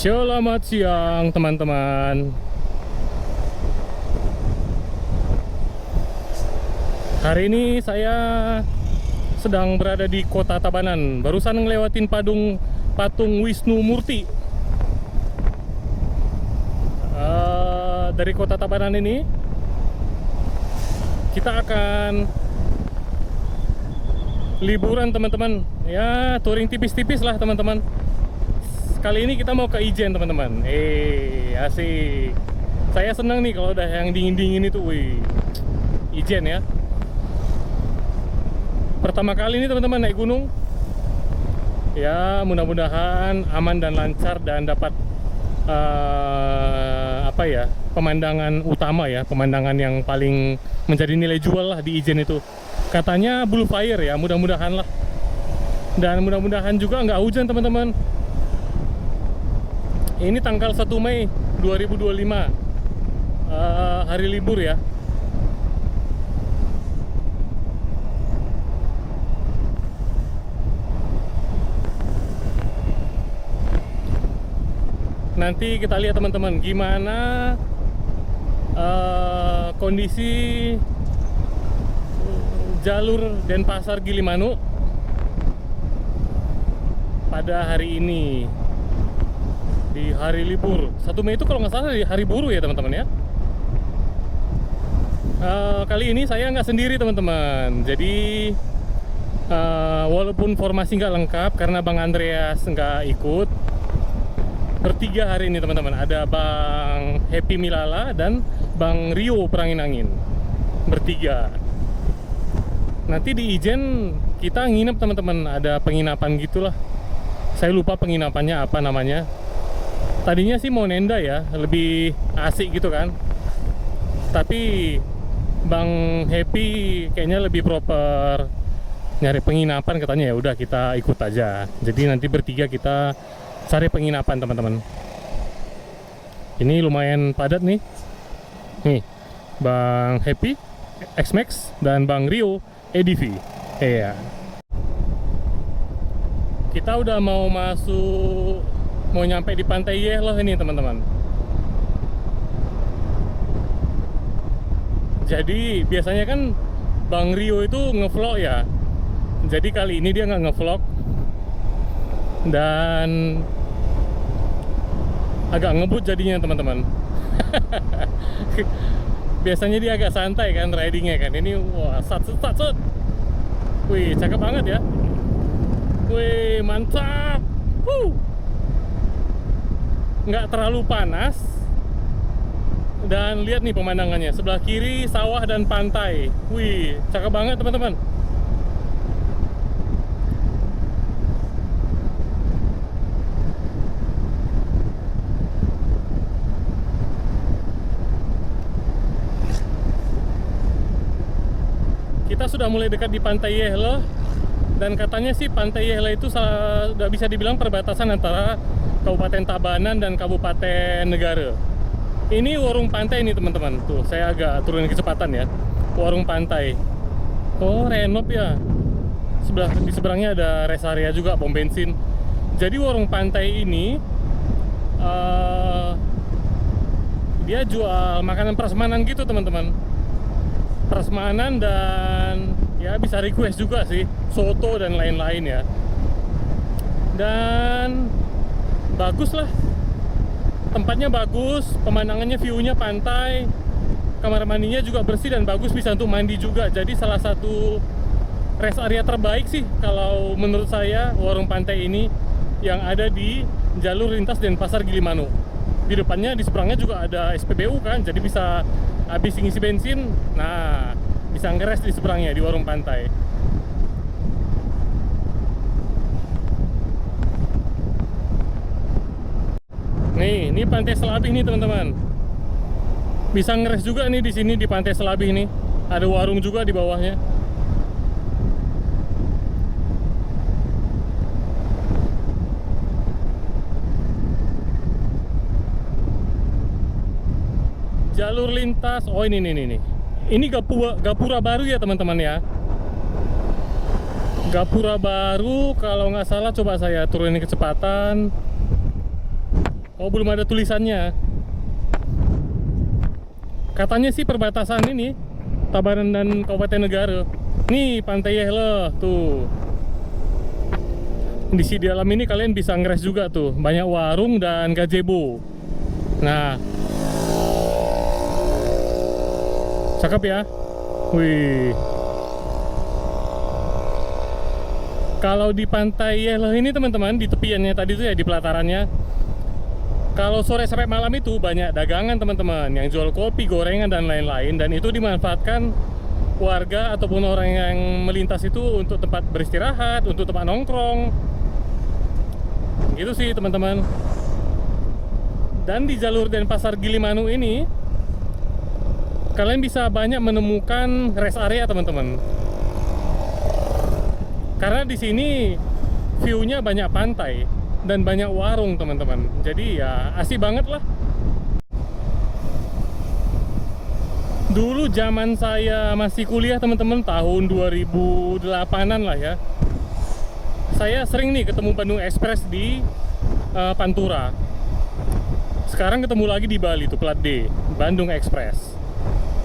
Selamat siang teman-teman. Hari ini saya sedang berada di Kota Tabanan. Barusan ngelewatin patung Wisnu Murti. Dari Kota Tabanan ini kita akan liburan teman-teman. Ya, touring tipis-tipis lah teman-teman. Kali ini kita mau ke Ijen teman-teman. Asik. Saya senang nih kalau udah yang dingin-dingin itu. Ijen ya. Pertama kali ini teman-teman naik gunung. Ya, mudah-mudahan aman dan lancar dan dapat pemandangan utama ya, pemandangan yang paling menjadi nilai jual lah di Ijen itu. Katanya Blue Fire ya, mudah-mudahan lah. Dan mudah-mudahan juga nggak hujan teman-teman. Ini tanggal 1 Mei 2025, hari libur ya. Nanti kita lihat teman-teman gimana kondisi jalur Denpasar Gilimanuk pada hari ini. Di hari libur 1 Mei itu kalau nggak salah di hari buruh ya teman-teman ya. Kali ini saya nggak sendiri teman-teman. Jadi walaupun formasi nggak lengkap karena Bang Andreas nggak ikut, bertiga hari ini teman-teman. Ada Bang Happy Milala dan Bang Rio Perangin-Angin, bertiga. Nanti di Ijen kita nginep teman-teman. Ada penginapan gitulah. Saya lupa penginapannya apa namanya. Tadinya sih mau nenda ya, lebih asik gitu kan. Tapi Bang Happy kayaknya lebih proper nyari penginapan, katanya ya udah kita ikut aja. Jadi nanti bertiga kita cari penginapan teman-teman. Ini lumayan padat nih. Nih, Bang Happy, X-Max dan Bang Rio, ADV. Iya. Kita udah mau nyampe di Pantai Yehloh ini teman-teman. Jadi biasanya kan Bang Rio itu ngevlog ya. Jadi kali ini dia nggak ngevlog dan agak ngebut jadinya teman-teman. Biasanya dia agak santai kan ridingnya kan. Ini wah sat. Wih, cakep banget ya. Wih, mantap. Nggak terlalu panas. Dan lihat nih pemandangannya, sebelah kiri sawah dan pantai. Wih, cakep banget teman-teman. Kita sudah mulai dekat di Pantai Yehloh. Dan katanya sih Pantai Yehloh itu sudah bisa dibilang perbatasan antara Kabupaten Tabanan dan Kabupaten Negara. Ini warung pantai nih teman-teman. Tuh, saya agak turunin kecepatan ya. Warung pantai. Oh, renov ya. Di seberangnya ada rest area juga, pom bensin. Jadi warung pantai ini dia jual makanan prasmanan gitu teman-teman. Prasmanan dan ya bisa request juga sih, soto dan lain-lain ya. Dan bagus lah, tempatnya bagus, pemandangannya, view-nya pantai, kamar mandinya juga bersih dan bagus, bisa untuk mandi juga. Jadi salah satu rest area terbaik sih kalau menurut saya warung pantai ini yang ada di jalur lintas Denpasar Gilimanuk. Di depannya, di seberangnya juga ada SPBU kan, jadi bisa habis ngisi bensin, nah bisa ngeres di seberangnya di warung pantai. Nih, ini Pantai Selabih nih teman-teman. Bisa ngeres juga nih di sini di Pantai Selabih nih. Ada warung juga di bawahnya. Jalur lintas. Oh ini nih. Ini Gapura baru ya teman-teman ya. Gapura baru, kalau nggak salah coba saya turunin kecepatan. Oh, belum ada tulisannya. Katanya sih perbatasan ini Tabanan dan Kabupaten Negara. Nih Pantai Yehlo tuh. Di sini dalam ini kalian bisa ngeres juga tuh. Banyak warung dan gazebo. Nah, cakep ya. Wih. Kalau di Pantai Yehlo ini teman-teman, di tepiannya tadi tuh ya, di pelatarannya, kalau sore sampai malam itu banyak dagangan teman-teman yang jual kopi, gorengan dan lain-lain, dan itu dimanfaatkan warga ataupun orang yang melintas itu untuk tempat beristirahat, untuk tempat nongkrong. Gitu sih teman-teman. Dan di jalur Denpasar Gilimanuk ini kalian bisa banyak menemukan rest area teman-teman. Karena di sini view-nya banyak pantai dan banyak warung teman-teman. Jadi ya asik banget lah. Dulu zaman saya masih kuliah teman-teman, tahun 2008-an lah ya. Saya sering nih ketemu Bandung Express di Pantura. Sekarang ketemu lagi di Bali tuh, plat D, Bandung Express.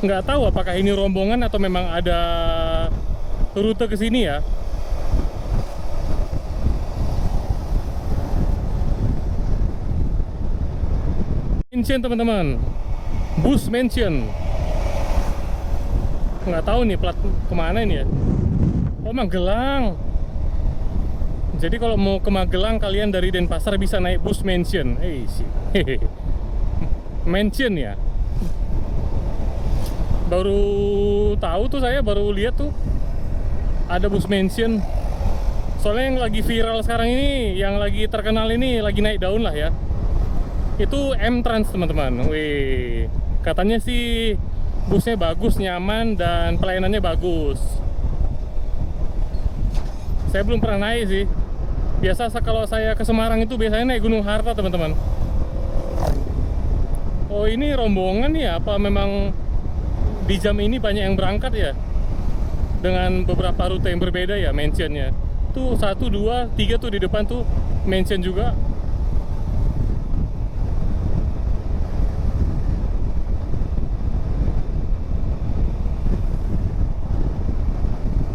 Nggak tahu apakah ini rombongan atau memang ada rute ke sini ya. Mansion teman-teman, bus Mansion. Nggak tahu nih plat kemana ini ya. Oh, Magelang. Jadi kalau mau ke Magelang kalian dari Denpasar bisa naik bus Mansion. Mansion ya. Baru tahu tuh, saya baru lihat tuh ada bus Mansion. Soalnya yang lagi viral sekarang ini, yang lagi terkenal ini, lagi naik daun lah ya, itu M-Trans teman-teman. Wih, katanya sih busnya bagus, nyaman, dan pelayanannya bagus. Saya belum pernah naik sih. Biasa kalau saya ke Semarang itu biasanya naik Gunung Harta teman-teman. Oh, ini rombongan ya? Apa memang di jam ini banyak yang berangkat ya? Dengan beberapa rute yang berbeda ya Mansionnya. Tuh 1, 2, 3 tuh di depan tuh Mansion juga.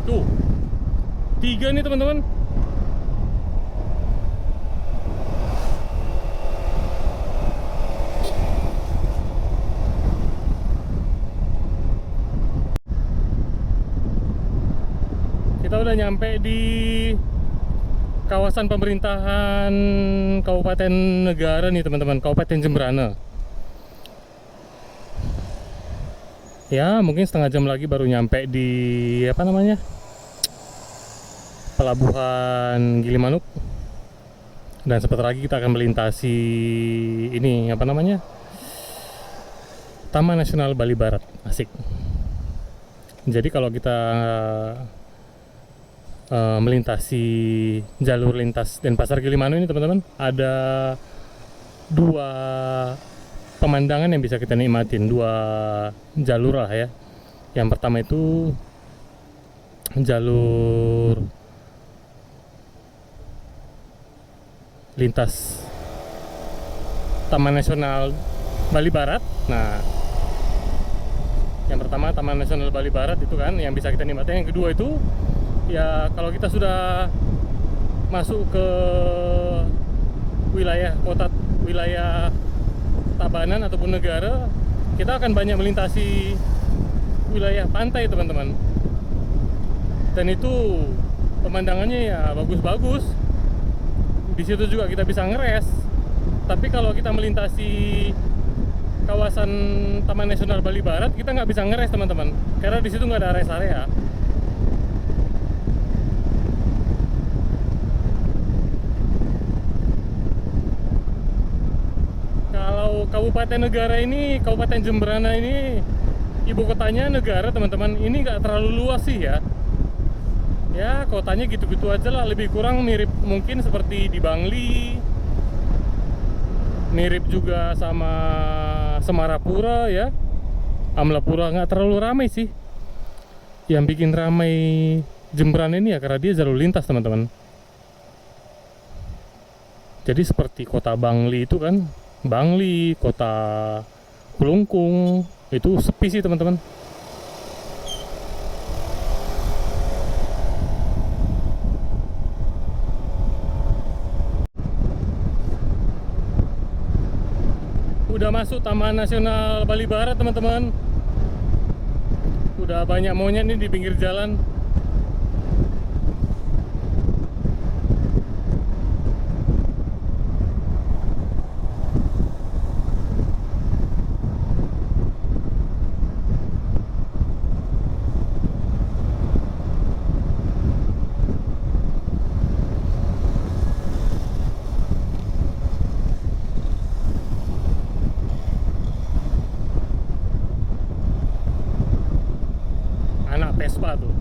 Tuh 3 nih teman-teman. Kita udah nyampe di kawasan pemerintahan Kabupaten Negara nih teman-teman, Kabupaten Jembrana. Ya, mungkin setengah jam lagi baru nyampe di apa namanya, Pelabuhan Gilimanuk. Dan sebentar lagi kita akan melintasi ini apa namanya, Taman Nasional Bali Barat. Asik. Jadi kalau kita melintasi jalur lintas Denpasar Gilimanuk ini teman-teman, ada 2 pemandangan yang bisa kita nikmatin, 2 jalur lah ya. Yang pertama itu jalur lintas Taman Nasional Bali Barat. Nah, yang pertama Taman Nasional Bali Barat itu kan yang bisa kita nikmati. Yang kedua itu ya kalau kita sudah masuk ke wilayah kota, wilayah Tabanan ataupun negara, kita akan banyak melintasi wilayah pantai teman-teman. Dan itu pemandangannya ya bagus-bagus. Di situ juga kita bisa ngeres. Tapi kalau kita melintasi kawasan Taman Nasional Bali Barat, kita nggak bisa ngeres teman-teman, karena di situ nggak ada rest area. Kalau Kabupaten Negara ini, Kabupaten Jembrana ini, ibu kotanya negara teman-teman, ini nggak terlalu luas sih ya. Ya kotanya gitu-gitu aja lah, lebih kurang mirip mungkin seperti di Bangli, mirip juga sama Semarapura ya, Amlapura. Nggak terlalu ramai sih. Yang bikin ramai Jembrana ini ya karena dia jalur lintas teman-teman. Jadi seperti kota Bangli itu kan Bangli, kota Kelungkung itu sepi sih teman-teman. Udah masuk Taman Nasional Bali Barat teman-teman. Udah banyak monyet nih di pinggir jalan. Anak Vespa tuh.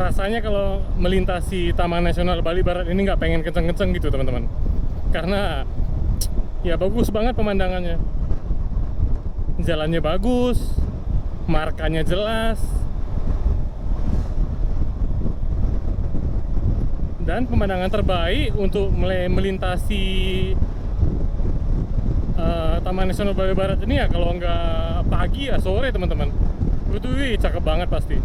Rasanya kalau melintasi Taman Nasional Bali Barat ini nggak pengen kenceng-kenceng gitu teman-teman, karena ya bagus banget pemandangannya, jalannya bagus, markanya jelas, dan pemandangan terbaik untuk melintasi Taman Nasional Bali Barat ini ya kalau nggak pagi ya sore teman-teman. Itu cakep banget pasti.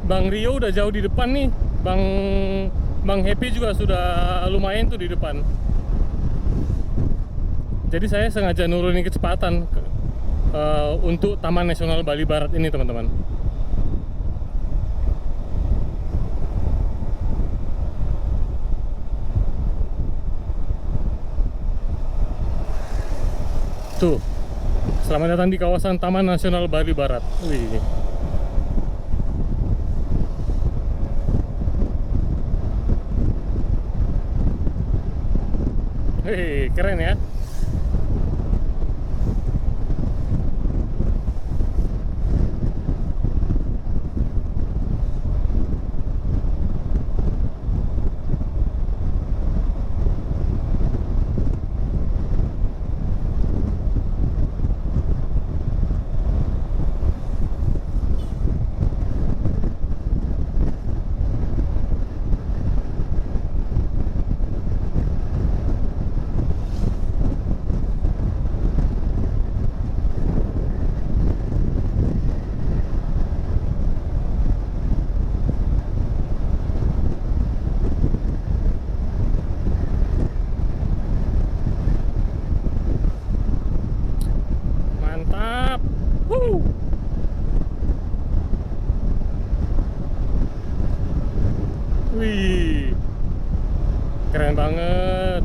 Bang Rio udah jauh di depan nih. Bang Happy juga sudah lumayan tuh di depan. Jadi saya sengaja nurunin kecepatan untuk Taman Nasional Bali Barat ini teman-teman. Tuh, selamat datang di kawasan Taman Nasional Bali Barat. Wih. Hei, keren ya. Mantap. Woo. Wih, keren banget.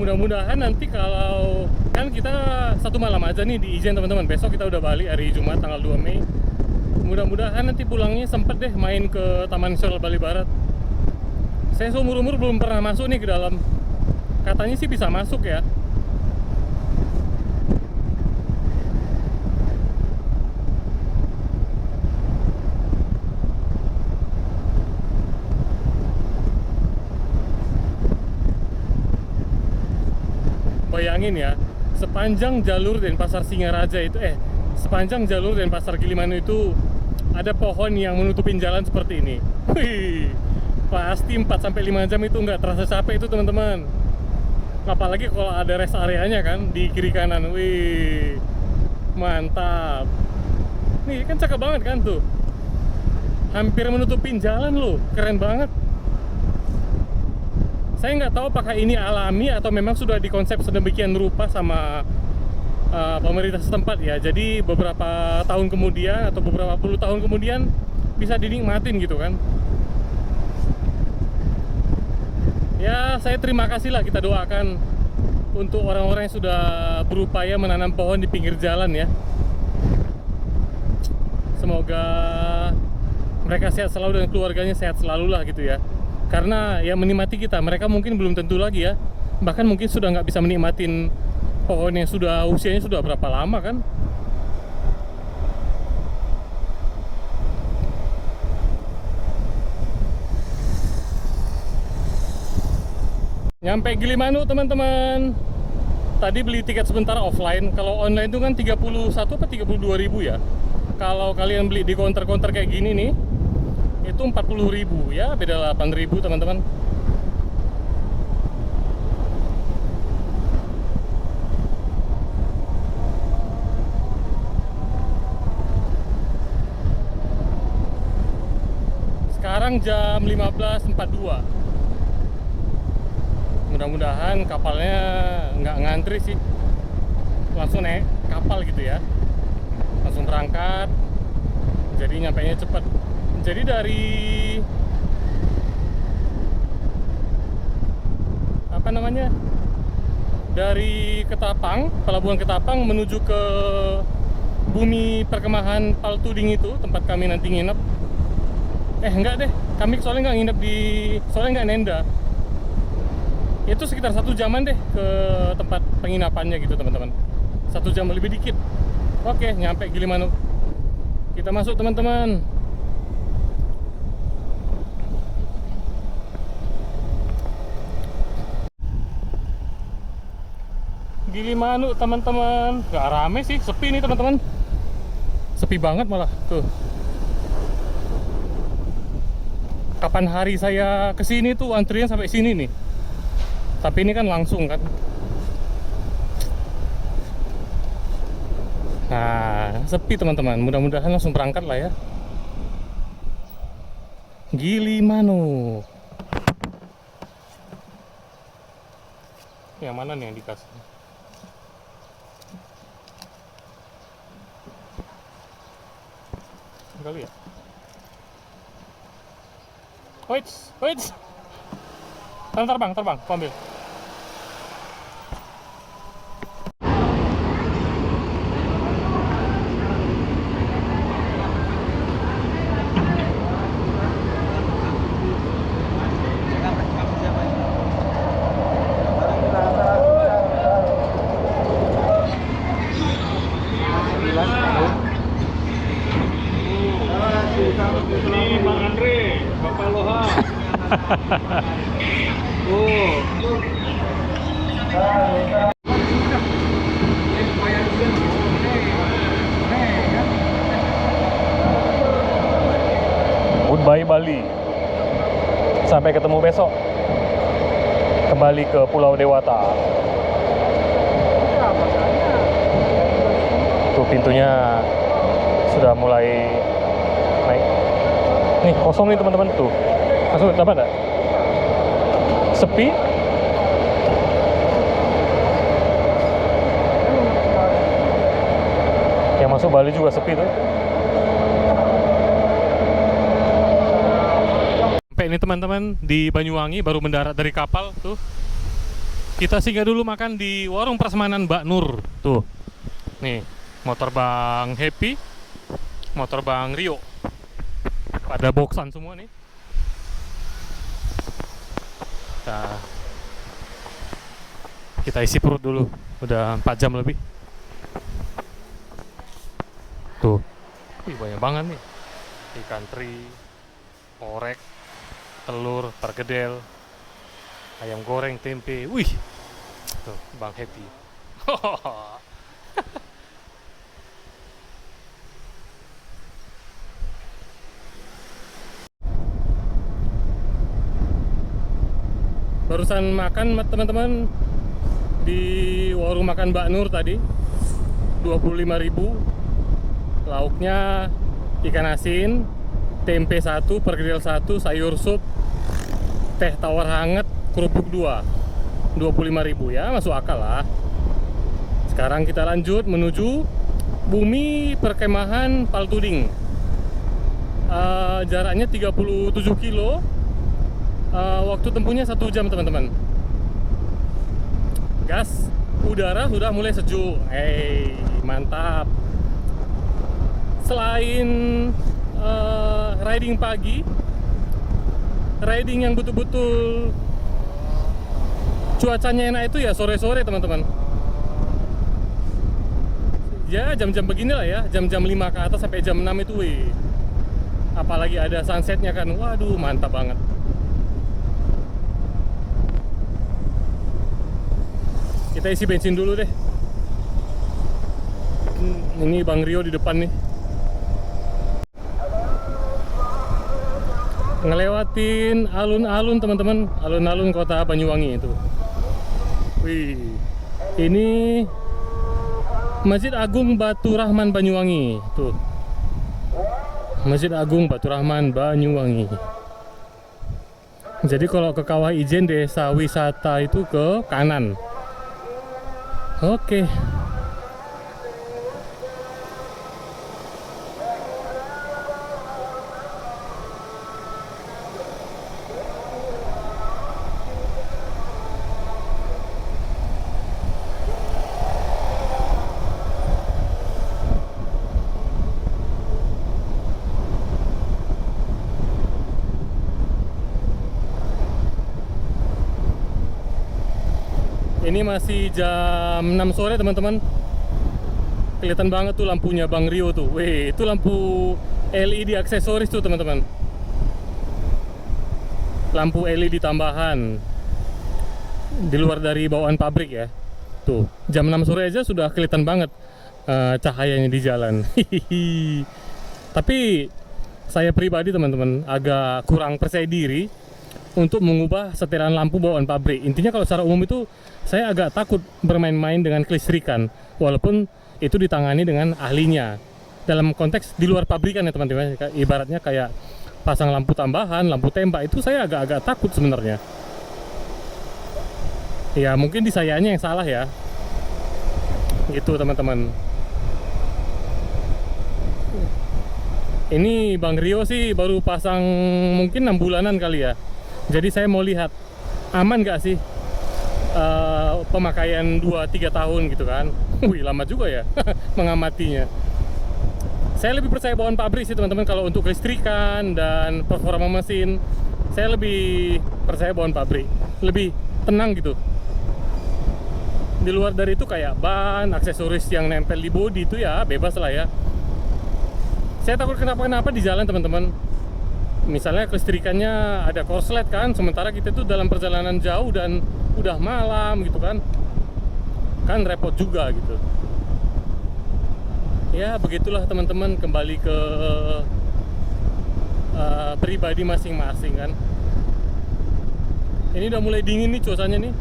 Mudah-mudahan nanti kalau kan kita satu malam aja nih di Ijen teman-teman, besok kita udah balik hari Jumat tanggal 2 Mei. Mudah-mudahan nanti pulangnya sempet deh main ke Taman Nasional Bali Barat. Saya seumur-umur belum pernah masuk nih ke dalam. Katanya sih bisa masuk ya. Bayangin ya, sepanjang jalur Denpasar Singaraja itu sepanjang jalur Denpasar Gilimanuk itu ada pohon yang menutupin jalan seperti ini. Wih, pasti 4-5 jam itu nggak terasa capek itu teman-teman. Apalagi kalau ada rest areanya kan di kiri kanan. Wih, mantap. Nih kan cakep banget kan tuh. Hampir menutupin jalan loh, keren banget. Saya nggak tahu apakah ini alami atau memang sudah dikonsep sedemikian rupa sama pemerintah setempat ya. Jadi beberapa tahun kemudian atau beberapa puluh tahun kemudian bisa dinikmatin gitu kan. Ya, saya terima kasih lah, kita doakan untuk orang-orang yang sudah berupaya menanam pohon di pinggir jalan ya. Semoga mereka sehat selalu dan keluarganya sehat selalu lah gitu ya. Karena yang menikmati kita, mereka mungkin belum tentu lagi ya. Bahkan mungkin sudah nggak bisa menikmatin pohon yang sudah usianya sudah berapa lama kan. Nyampe Gilimanuk teman-teman. Tadi beli tiket sebentar offline. Kalau online itu kan 31 atau 32.000 ya. Kalau kalian beli di counter-counter kayak gini nih, itu 40.000 ya, beda 8.000 teman-teman. Sekarang jam 15.42. Mudah-mudahan kapalnya nggak ngantri sih, langsung naik kapal gitu ya, langsung berangkat, jadi nyampainya cepat. Jadi dari apa namanya, dari Ketapang, pelabuhan Ketapang menuju ke bumi perkemahan Paltuding itu tempat kami nanti nginep. Enggak deh, kami soalnya nggak nginep di, soalnya nggak nenda. Itu sekitar 1 jaman deh ke tempat penginapannya gitu teman-teman, 1 jam lebih dikit. Oke, nyampe Gilimanuk, kita masuk teman-teman. Gilimanuk teman-teman, gak rame sih, sepi nih teman-teman, sepi banget malah tuh. Kapan hari saya kesini tuh antrian sampai sini nih. Tapi ini kan langsung kan. Nah, sepi teman-teman. Mudah-mudahan langsung berangkat lah ya. Gilimanuk. Yang mana nih yang dikasih? Kali ya. Wait, wait. Terbang, terbang, aku ambil. Ini Bang Andre, Bapak Loha. Goodbye Bali. Sampai ketemu besok. Kembali ke Pulau Dewata. Tuh pintunya sudah mulai naik. Nih kosong nih teman-teman tuh. Masuk dapat nggak? Sepi. Yang masuk Bali juga sepi tuh. Sampai ini teman-teman di Banyuwangi, baru mendarat dari kapal tuh. Kita singgah dulu makan di warung prasmanan Mbak Nur tuh. Nih motor Bang Happy, motor Bang Rio, pada boxan semua nih. Nah, kita isi perut dulu, udah 4 jam lebih. Tuh, wih banyak banget nih. Ikan teri, orek, telur, perkedel, ayam goreng, tempe. Wih, tuh Bang Happy. Barusan makan teman-teman, di warung makan Mbak Nur tadi 25.000. Lauknya ikan asin, tempe 1, perkedel 1, sayur sup, teh tawar hangat, kerupuk 2. 25.000 ya, masuk akal lah. Sekarang kita lanjut menuju Bumi Perkemahan Paltuding. Jaraknya 37 kilo. Waktu tempuhnya 1 jam teman-teman. Gas, udara sudah mulai sejuk. Mantap. Selain riding pagi, riding yang betul-betul cuacanya enak itu ya sore-sore teman-teman. Ya jam-jam beginilah ya, jam-jam 5 ke atas sampai jam 6 itu wih. Apalagi ada sunsetnya kan, waduh mantap banget. Kita isi bensin dulu deh. Ini Bang Rio di depan nih. Ngelewatin alun-alun teman-teman, alun-alun kota Banyuwangi itu. Wih, ini Masjid Agung Batu Rahman Banyuwangi tuh. Masjid Agung Batu Rahman Banyuwangi. Jadi kalau ke Kawah Ijen desa wisata itu ke kanan. Oke. Ini masih jam 6 sore teman-teman. Kelihatan banget tuh lampunya Bang Rio tuh. Wih, itu lampu LED aksesoris tuh teman-teman. Lampu LED tambahan. Di luar dari bawaan pabrik ya. Tuh, jam 6 sore aja sudah kelihatan banget cahayanya di jalan. Tapi saya pribadi teman-teman agak kurang percaya diri untuk mengubah setelan lampu bawaan pabrik. Intinya kalau secara umum itu saya agak takut bermain-main dengan kelistrikan, walaupun itu ditangani dengan ahlinya. Dalam konteks di luar pabrikan ya teman-teman, ibaratnya kayak pasang lampu tambahan, lampu tembak, itu saya agak-agak takut sebenarnya. Ya mungkin di sayanya yang salah ya, gitu teman-teman. Ini Bang Rio sih baru pasang mungkin 6 bulanan kali ya. Jadi saya mau lihat aman gak sih pemakaian 2-3 tahun gitu kan. Wih lama juga ya mengamatinya. Saya lebih percaya bawaan pabrik sih teman-teman. Kalau untuk kelistrikan dan performa mesin, saya lebih percaya bawaan pabrik. Lebih tenang gitu. Di luar dari itu kayak ban, aksesoris yang nempel di bodi itu ya bebas lah ya. Saya takut kenapa-kenapa di jalan teman-teman. Misalnya kelistrikannya ada korslet kan, sementara kita tuh dalam perjalanan jauh dan udah malam gitu kan repot juga gitu. Ya begitulah teman-teman, kembali ke pribadi masing-masing kan. Ini udah mulai dingin nih cuacanya nih.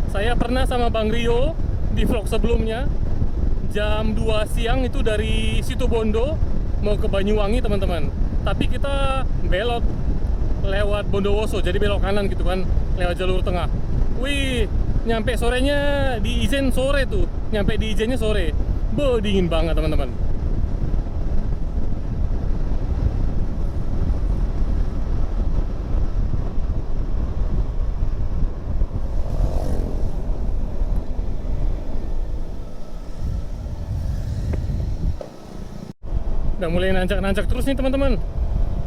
Saya pernah sama Bang Rio di vlog sebelumnya jam 2 siang itu dari Situbondo mau ke Banyuwangi teman-teman. Tapi kita belok lewat Bondowoso, jadi belok kanan gitu kan, lewat jalur tengah. Wih, nyampe sorenya di Ijen sore tuh, nyampe di Ijennya sore. Dingin banget teman-teman. Udah mulai nanjak-nanjak terus nih teman-teman.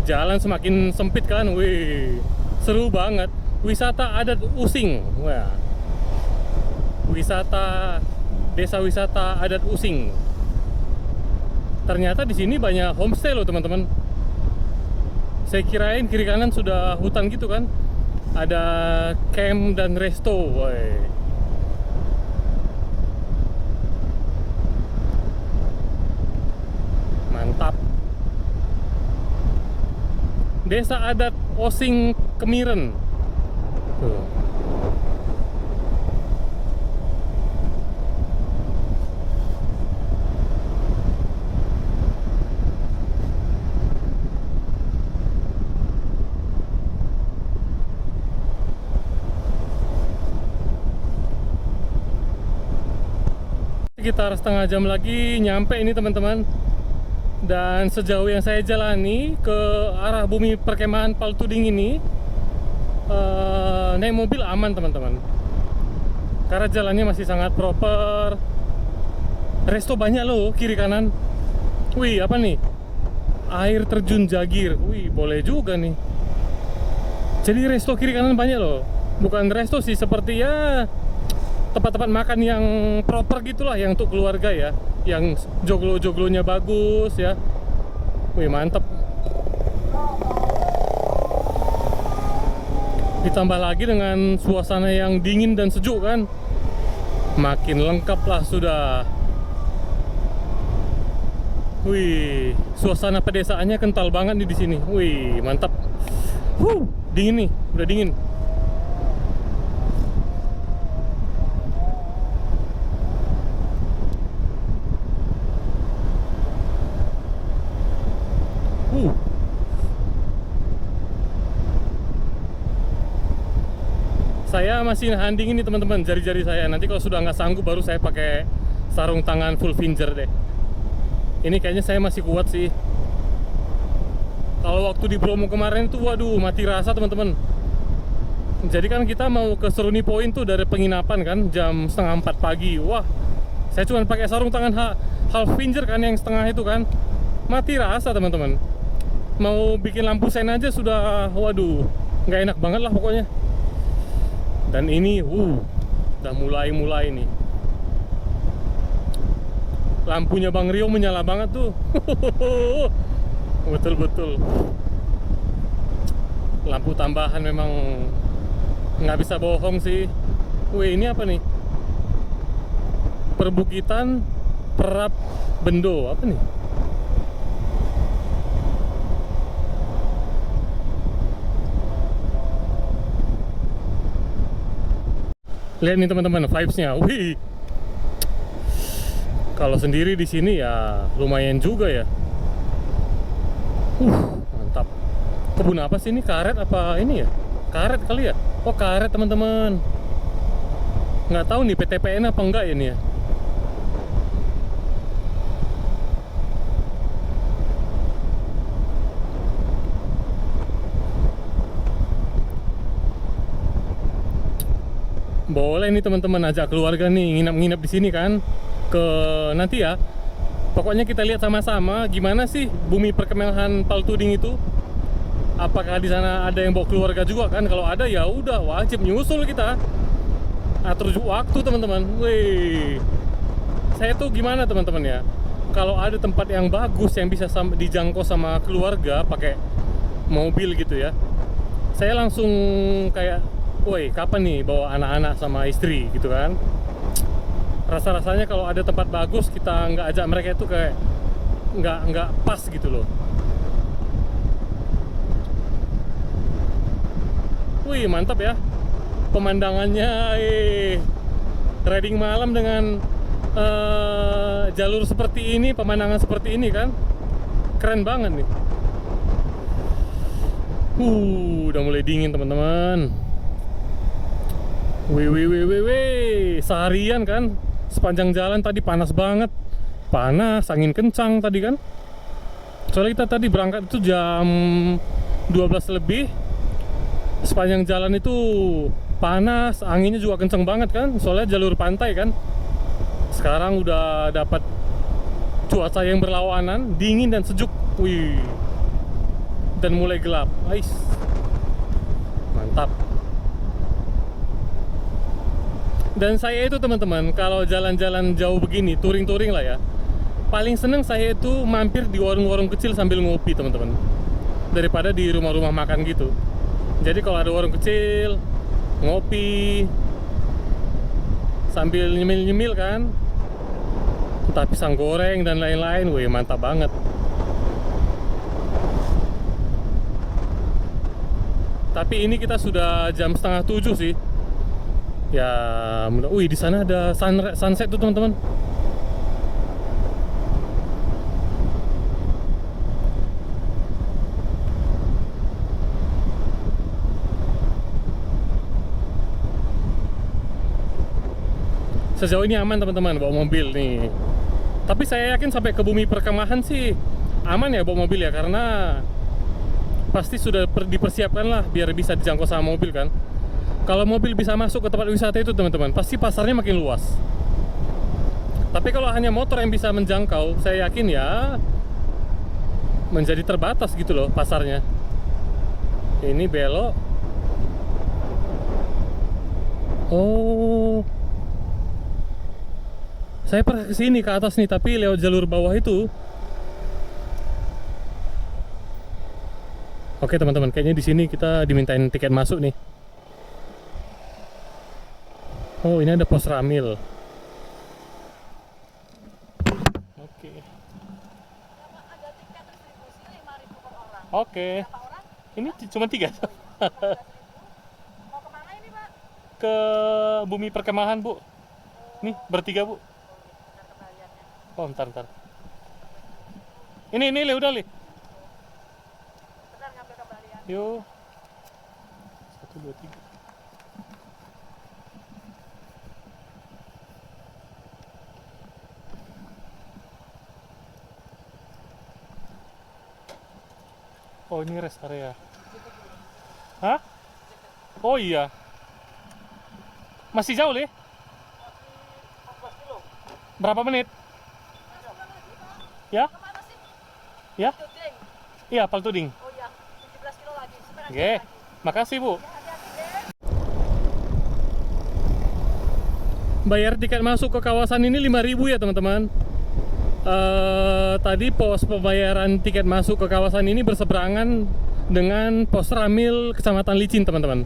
Jalan semakin sempit kan. Wih, seru banget. Wisata adat Using. Wah. Desa wisata adat Using. Ternyata di sini banyak homestay loh teman-teman. Saya kirain kiri kanan sudah hutan gitu kan. Ada camp dan resto. Woi. Mantap. Desa Adat Osing Kemiren. Tuh. Sekitar setengah jam lagi nyampe ini teman-teman. Dan sejauh yang saya jalani ke arah bumi perkemahan Paltuding ini, naik mobil aman teman-teman, karena jalannya masih sangat proper. Resto banyak loh kiri kanan. Wih, apa nih? Air terjun Jagir. Wih, boleh juga nih. Jadi resto kiri kanan banyak loh. Bukan resto sih, seperti ya tempat-tempat makan yang proper gitulah, yang untuk keluarga ya, yang joglo-joglonya bagus ya. Wih, mantep. Ditambah lagi dengan suasana yang dingin dan sejuk kan, makin lengkap lah sudah. Wih, suasana pedesaannya kental banget nih di sini. Wih, mantap. Dingin nih, udah dingin. Saya masih nahan dingin nih teman-teman, jari-jari saya. Nanti kalau sudah nggak sanggup baru saya pakai sarung tangan full finger deh. Ini kayaknya saya masih kuat sih. Kalau waktu di Bromo kemarin tuh, waduh, mati rasa teman-teman. Jadi kan kita mau ke Seruni Point tuh dari penginapan kan, jam setengah 4 pagi. Wah, saya cuma pakai sarung tangan half finger kan, yang setengah itu kan. Mati rasa teman-teman. Mau bikin lampu sen aja sudah, waduh, nggak enak banget lah pokoknya. Dan ini, udah mulai nih. Lampunya Bang Rio menyala banget tuh. Betul-betul. Lampu tambahan memang nggak bisa bohong sih. Wih, ini apa nih? Perbukitan Perap Bendo. Apa nih? Lihat nih teman-teman, vibes-nya. Wih. Kalau sendiri di sini ya lumayan juga ya. Mantap. Kebun apa sih ini? Karet apa ini ya? Karet kali ya? Oh, karet teman-teman. Nggak tahu nih PTPN apa enggak ya ini ya. Boleh nih teman-teman, ajak keluarga nih nginap-nginap di sini kan. Nanti ya. Pokoknya kita lihat sama-sama gimana sih bumi perkemahan Paltuding itu. Apakah di sana ada yang bawa keluarga juga kan? Kalau ada ya udah wajib nyusul kita. Atur waktu teman-teman. Wih. Saya tuh gimana teman-teman ya? Kalau ada tempat yang bagus yang bisa dijangkau sama keluarga pakai mobil gitu ya. Saya langsung kayak, woi, kapan nih bawa anak-anak sama istri gitu kan. Rasa-rasanya kalau ada tempat bagus kita nggak ajak mereka itu kayak nggak pas gitu loh. Wih, mantap ya pemandangannya. Riding malam dengan jalur seperti ini, pemandangan seperti ini kan, keren banget nih. Udah mulai dingin teman-teman. Wih, seharian kan, sepanjang jalan tadi panas banget. Panas, angin kencang tadi kan. Soalnya kita tadi berangkat itu jam 12 lebih. Sepanjang jalan itu panas, anginnya juga kencang banget kan. Soalnya jalur pantai kan. Sekarang udah dapat cuaca yang berlawanan, dingin dan sejuk. Wih. Dan mulai gelap. Ais. Mantap. Dan saya itu teman-teman, kalau jalan-jalan jauh begini, touring-touring lah ya, paling seneng saya itu mampir di warung-warung kecil sambil ngopi teman-teman, daripada di rumah-rumah makan gitu. Jadi kalau ada warung kecil, ngopi sambil nyemil-nyemil kan, entah pisang goreng dan lain-lain, wih mantap banget. Tapi ini kita sudah jam setengah 7 sih. Ya, wih di sana ada sunset tuh teman-teman. Sejauh ini aman teman-teman bawa mobil nih. Tapi saya yakin sampai ke Bumi Perkemahan sih aman ya bawa mobil ya, karena pasti sudah dipersiapkan lah biar bisa dijangkau sama mobil kan. Kalau mobil bisa masuk ke tempat wisata itu teman-teman, pasti pasarnya makin luas. Tapi kalau hanya motor yang bisa menjangkau, saya yakin ya menjadi terbatas gitu loh pasarnya. Ini belok. Oh, saya pernah kesini ke atas nih, tapi lewat jalur bawah itu. Oke teman-teman, kayaknya di sini kita dimintain tiket masuk nih. Oh, ini ada pos Ramil. Oke. Oke. Ini cuma 3. Mau kemana ini, Pak? Ke Bumi Perkemahan, Bu. Nih, bertiga, Bu. Oh, ntar. Ini, Le, udah, Le. Benar ngambil kembalian. Yuk. 1, 2, 3. Oh, ini rest area. Hah? Oh iya. Masih jauh, Le? 14 kilo. Berapa menit? Ya? Kemana sih? Ya? Tuding. Iya, Paltuding. Oh iya, 17 kilo lagi. Setengah Oke. jam lagi. Makasih, Bu. Ya, hati-hati deh. Bayar tiket masuk ke kawasan ini 5.000 ya, teman-teman. Tadi pos pembayaran tiket masuk ke kawasan ini berseberangan dengan pos Ramil Kecamatan Licin, teman-teman.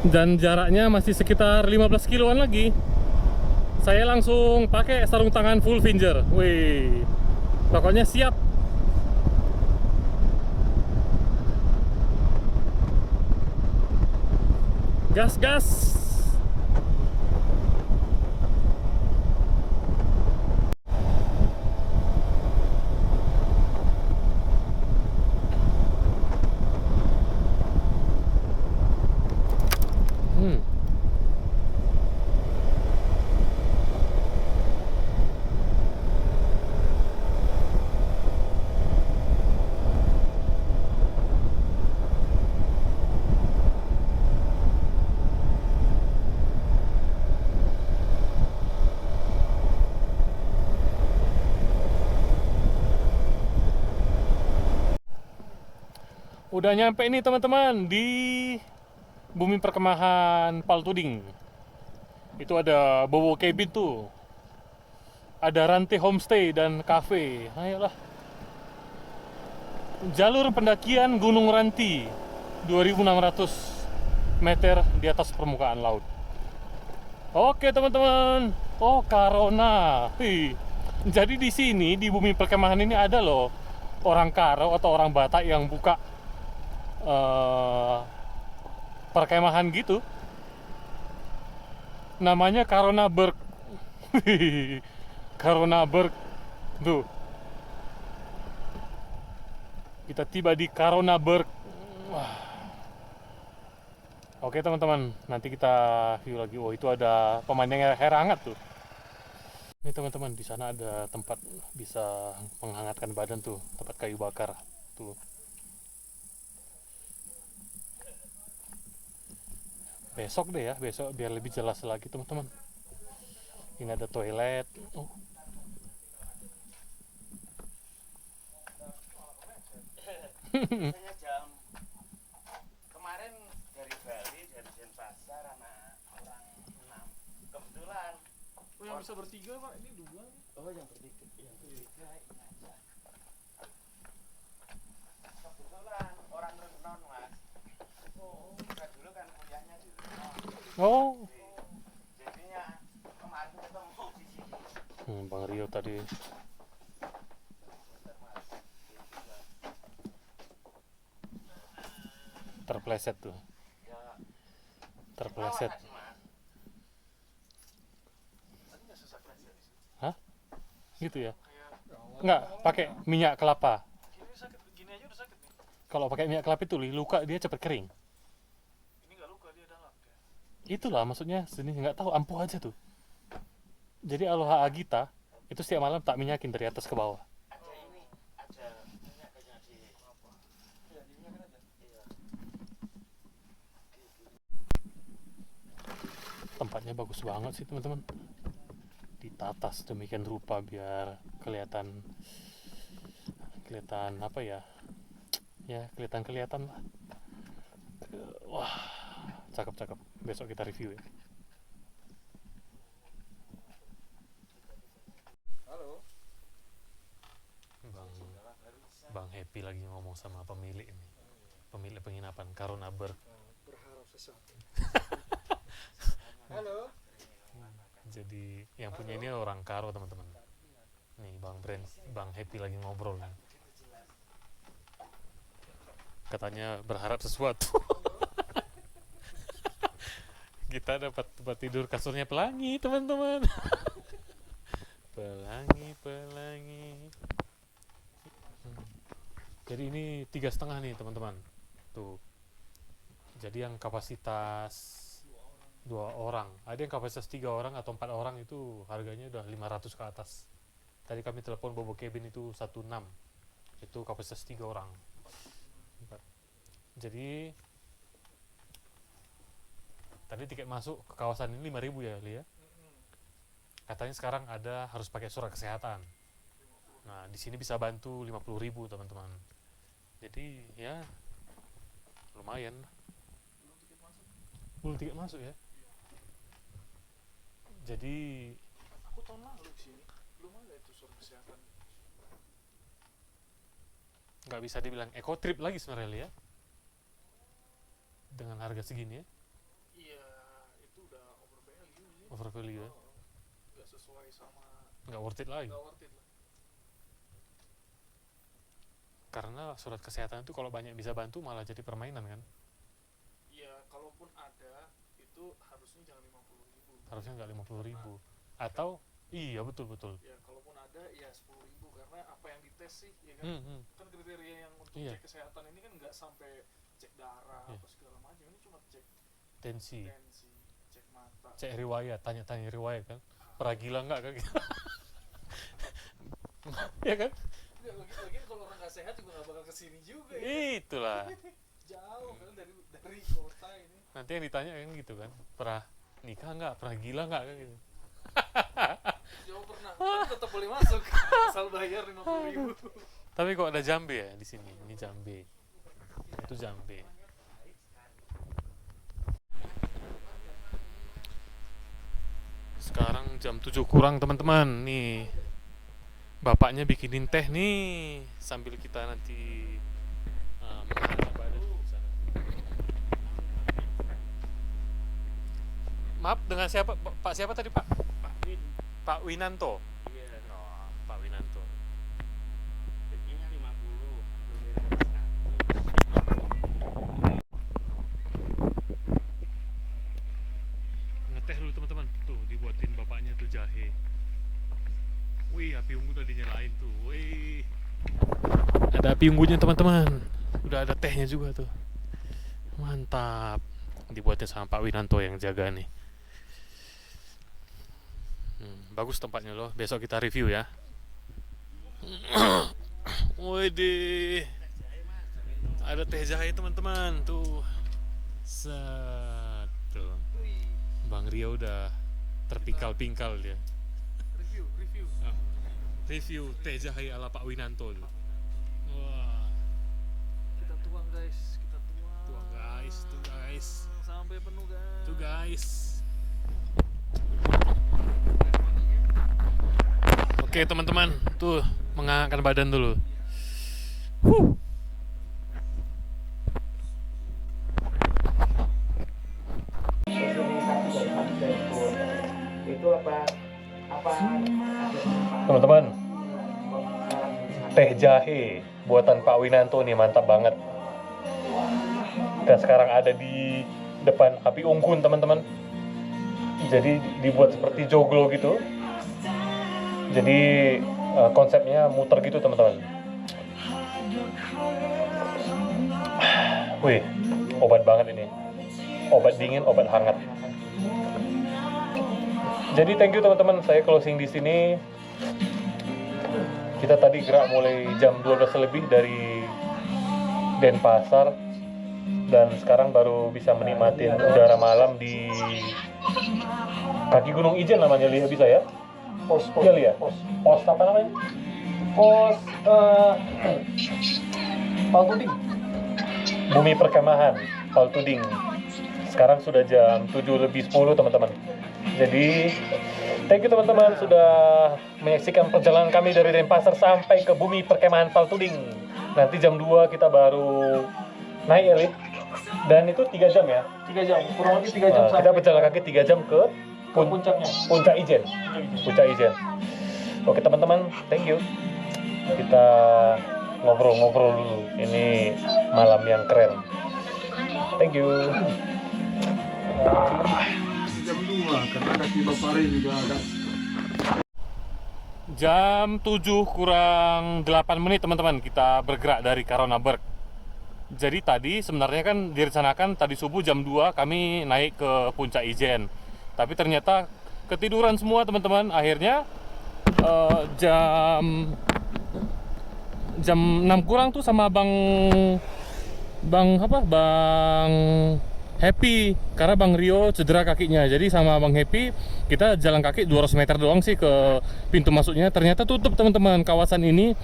Dan jaraknya masih sekitar 15 kiloan lagi. Saya langsung pakai sarung tangan full finger. Wih, pokoknya siap. Gas. Udah nyampe nih teman-teman di Bumi Perkemahan Paltuding. Itu ada Bowo Cabin tuh. Ada Rantai Homestay dan Cafe. Ayolah. Jalur pendakian Gunung Ranti 2600 meter di atas permukaan laut. Oke teman-teman. Oh, Karona. Jadi di sini di Bumi Perkemahan ini ada loh orang Karo atau orang Batak yang buka perkemahan gitu, namanya Karona Berg. Karona Berg tuh, kita tiba di Karona Berg. Wah. Oke teman-teman, nanti kita view lagi. Oh, itu ada pemandangan air hangat tuh. Ini teman-teman, di sana ada tempat bisa menghangatkan badan tuh, tempat kayu bakar tuh. Besok deh ya, besok biar lebih jelas lagi teman-teman. Ini ada toilet. Oh. Jam kemarin dari Bali, dari Denpasar, anak orang 6 kebetulan. Oh, yang bisa bertiga, Pak. Ini 2. Oh, yang bertiga ini aja. Kebetulan orang Renon, Mas. Oh, saya dulu kan kuliahnya di Renon. Oh. Jadinya kemarin ketemu di sini. Bang Rio tadi. terpleset tuh. Terpleset. Hah? Gitu ya? Enggak, pakai minyak kelapa. Gini aja udah sakit nih. Kalau pakai minyak kelapa itu luka dia cepat kering. Ini nggak luka, dia dalam kayak. Itulah maksudnya, sini nggak tahu, ampuh aja tuh. Jadi Aloha Agita itu setiap malam tak minyakin dari atas ke bawah. Ada ini, ada minyak kayaknya di apa? Iya, di minyak aja. Iya. Tempatnya bagus banget sih teman-teman. Ditata sedemikian rupa biar kelihatan apa ya? Ya kelihatan lah. Wah, cakep. Besok kita review ya. Halo. Bang Happy lagi ngomong sama pemilik ini. Pemilik penginapan Karunaber. Berharap sesuatu. Halo. Jadi yang punya ini orang Karo teman-teman. Nih Bang Happy lagi ngobrol nih. Katanya berharap sesuatu. Kita dapat tempat tidur, kasurnya pelangi teman-teman. pelangi. Jadi ini 3,5 nih teman-teman. Tuh. Jadi yang kapasitas 2 orang, ada yang kapasitas 3 orang atau 4 orang itu harganya udah 500 ke atas. Tadi kami telepon Bobo Cabin itu 16, itu kapasitas 3 orang. Jadi tadi tiket masuk ke kawasan ini 5.000 ya Li ya. Katanya sekarang ada harus pakai surat kesehatan. Nah di sini bisa bantu 50.000 teman-teman. Jadi ya lumayan. Belum tiket masuk ya. Jadi Aku tahun lalu sini belum ada itu surat kesehatan. nggak bisa dibilang eco trip lagi sebenarnya Li ya. Dengan harga segini ya. Iya, itu udah over value sih. Over value ya. Nggak sesuai sama, Nggak worth it lagi. nggak worth it lah. Karena surat kesehatan itu kalau banyak bisa bantu malah jadi permainan kan. Iya, kalaupun ada itu harusnya jangan 50.000. Harusnya nggak 50.000. Atau iya betul. Ya, kalaupun ada ya 10.000 karena apa yang dites sih, ya kan? Kan kriteria yang untuk Iya. cek kesehatan ini kan nggak sampai cek darah Iya. apa segala macam. Ini cuma cek Tensi, tensi, cek mata. cek riwayat, tanya-tanya riwayat kan. Pernah gila nggak kan? Ya kan? Nggak, lagi kalau orang nggak sehat juga nggak bakal kesini juga ya. Itulah. Jauh kan dari kota ini. Nanti yang ditanya kan gitu kan. Pernah nikah nggak? Pernah gila nggak kan gitu. Jauh pernah, tapi tetap boleh masuk asal bayar 50.000. Tapi kok ada jambe ya di sini? Ini jambe. Itu jambe. Sekarang jam 7 kurang teman-teman. Nih bapaknya bikinin teh nih sambil kita nanti menghadap badan di sana. Maaf, dengan siapa? Pak siapa tadi Pak? Pak Winanto. Iya. Oh, Pak Winanto. Rezekinya 50. Ngeteh dulu teman-teman. Tuh dibuatin bapaknya tuh jahe. Wih, api unggun udah dinyalain tuh. Wih. Ada api unggunnya teman-teman. Udah ada tehnya juga tuh. Mantap. Dibuatin sama Pak Winanto yang jaga nih. Bagus tempatnya loh. Besok kita review ya. Widih. Ada teh jahe teman-teman tuh. Satu. Bang Rio udah terpingkal-pingkal dia. Review. Review teh jahe ala Pak Winanto tuh. Wah, Kita tuang guys, tuh guys. sampai penuh guys. Tuh guys. Oke teman-teman, tuh mengangkat badan dulu. Itu apa Teman-teman, teh jahe buatan Pak Winanto nih mantap banget. Kita sekarang ada di depan api unggun teman-teman. Jadi dibuat seperti joglo gitu. Jadi konsepnya muter gitu teman-teman. Wih, obat banget ini. Obat dingin, obat hangat. Jadi thank you teman-teman, saya closing di sini. Kita tadi gerak mulai jam 12 lebih dari Denpasar dan sekarang baru bisa menikmati udara malam di kaki Gunung Ijen namanya, Lia, bisa ya? Pos Iya, Lia. Pos apa namanya? pos Paltuding. Bumi Perkemahan Paltuding. Sekarang sudah jam 7:10 teman-teman. Jadi thank you teman-teman sudah menyaksikan perjalanan kami dari Denpasar sampai ke Bumi Perkemahan Paltuding. Nanti jam 2 kita baru naik ya, Li. Dan itu 3 jam ya. 3 jam, kurang lebih 3 jam Nah, kita berjalan kaki 3 jam ke puncaknya. Puncak Ijen. Puncak Ijen. Oke teman-teman, thank you. Kita ngobrol-ngobrol dulu. Ini malam yang keren. Thank you. Jam 2 karena kaki Bapak Ray juga ada. Jam 7 kurang 8 menit teman-teman, kita bergerak dari Karonaberg. Jadi tadi sebenarnya kan direncanakan tadi subuh jam 2 kami naik ke Puncak Ijen. Tapi ternyata ketiduran semua teman-teman. Akhirnya jam 6 kurang tuh sama Bang Happy, karena Bang Rio cedera kakinya. Jadi sama Bang Happy kita jalan kaki 200 meter doang sih ke pintu masuknya. Ternyata tutup teman-teman kawasan ini.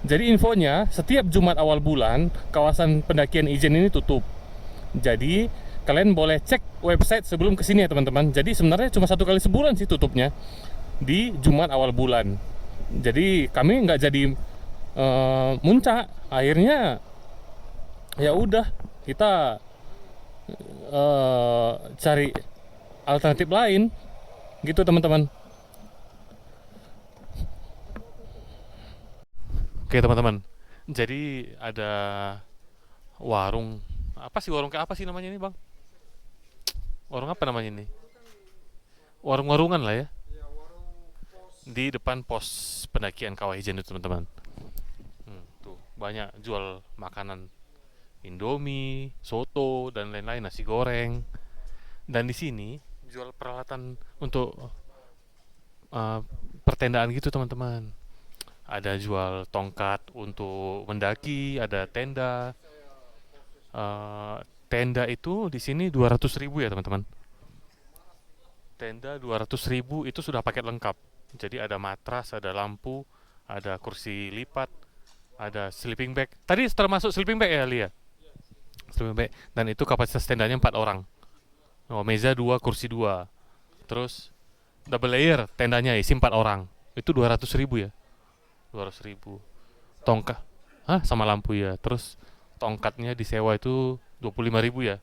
Jadi infonya setiap Jumat awal bulan kawasan pendakian Ijen ini tutup. Jadi kalian boleh cek website sebelum kesini ya teman-teman. Jadi sebenarnya cuma 1 kali sebulan sih tutupnya, di Jumat awal bulan. Jadi kami nggak jadi muncak. Akhirnya ya udah kita cari alternatif lain gitu teman-teman. Oke teman-teman, jadi ada warung apa sih, warung kayak apa sih namanya ini bang? Warung apa namanya ini? Warung-warungan lah ya, di depan pos pendakian Kawah Ijen itu teman-teman. Tuh banyak jual makanan Indomie, soto dan lain-lain, nasi goreng. Dan di sini jual peralatan untuk pertendaan gitu teman-teman. Ada jual tongkat untuk mendaki, ada tenda. Tenda itu di sini 200.000 ya teman-teman. Tenda 200.000 itu sudah paket lengkap. Jadi ada matras, ada lampu, ada kursi lipat, ada sleeping bag. Tadi termasuk sleeping bag ya Lia? Sleeping bag. Dan itu kapasitas tendanya 4 orang. Meja 2, kursi 2. Terus double layer tendanya isi 4 orang. Itu 200.000 ya? 200.000. Tongkat, sama lampu ya. Terus tongkatnya disewa itu 25.000 ya?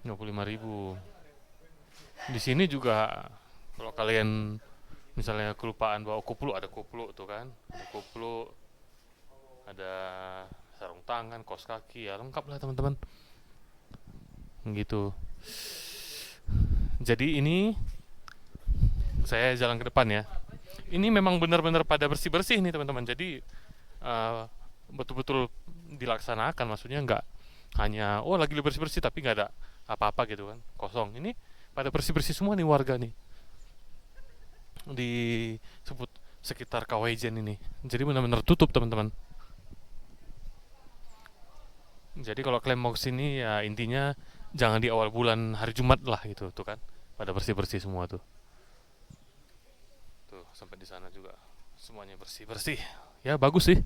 25.000. Di sini juga kalau kalian misalnya kelupaan bawa koplo, ada koplo tuh kan, ada koplo, ada sarung tangan, kaos kaki, ya lengkap lah teman-teman. Gitu. Jadi ini saya jalan ke depan ya. Ini memang benar-benar pada bersih-bersih nih teman-teman. Jadi betul-betul dilaksanakan, maksudnya nggak hanya lagi bersih-bersih tapi nggak ada apa-apa gitu kan, kosong. Ini pada bersih-bersih semua nih warga nih di sekitar Kawah Ijen ini. Jadi benar-benar tutup teman-teman. Jadi kalau kalian mau kesini ya intinya jangan di awal bulan hari Jumat lah gitu tuh kan, pada bersih-bersih semua tuh. Tuh sampai di sana juga semuanya bersih-bersih. Ya bagus sih.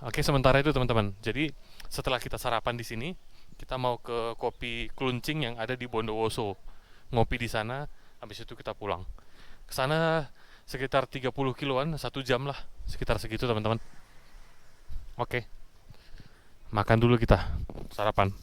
Oke, sementara itu teman-teman. Jadi setelah kita sarapan di sini, kita mau ke Kopi Kluncing yang ada di Bondowoso. Ngopi di sana, habis itu kita pulang. Ke sana sekitar 30 kiloan, 1 jam lah, sekitar segitu teman-teman. Oke. Makan dulu kita, sarapan.